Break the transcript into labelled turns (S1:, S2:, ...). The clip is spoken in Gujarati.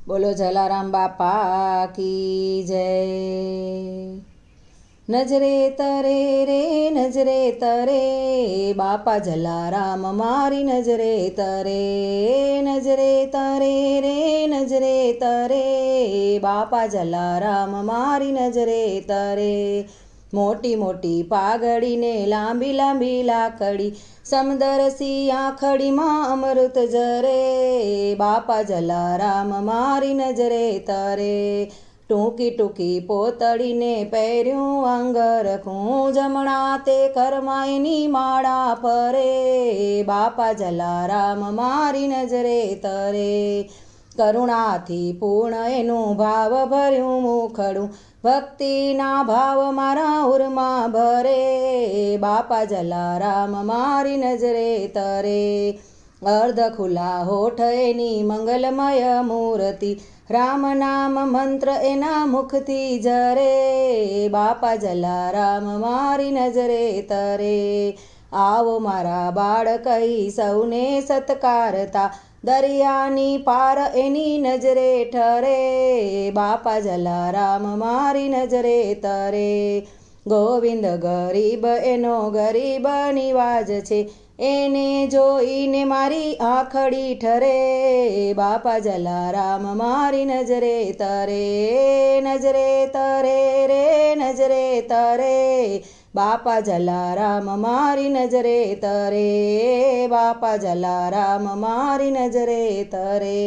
S1: બોલો જલારામ બાપા કી જય। નજરે તરે રે નજરે તરે બાપા જલારામ મારી નજરે તરે। નજરે તરે રે નજરે તરે બાપા જલારામ મારી નજરે તરે। મોટી મોટી પાઘડીને લાંબી લાંબી લાકડી સમદરસી આંખડીમાં અમૃત જરે બાપા જલારામ મારી નજરે તરે। ટૂંકી ટૂંકી પોતળીને પહેર્યું અંગરખું જમણા તે કરમાઈની માળા ફરે બાપા જલારામ મારી નજરે તરે। કરુણાથી પૂર્ણ એનું ભાવ ભર્યું મુખડું ભક્તિના ભાવ મારા ઉરમાં ભરે બાપા જલારામ મારી નજરે તરે। અર્ધ ખુલ્લા હોઠ એની મંગલમય મૂર્તિ રામ નામ મંત્ર એના મુખથી જરે બાપા જલારામ મારી નજરે તરે। આવો મારા બાળ કહી સૌને સત્કારતા દરિયાની પાર એની નજરે ઠરે બાપા જલારામ મારી નજરે તરે। ગોવિંદ ગરીબ એનો ગરીબ નિવાજ છે એને જોઈને મારી આંખડી ઠરે બાપા જલારામ મારી નજરે તરે। નજરે તરે રે નજરે તરે બાપા જલારામ મારી નજરે તરે બાપા જલારામ મારી નજરે તરે।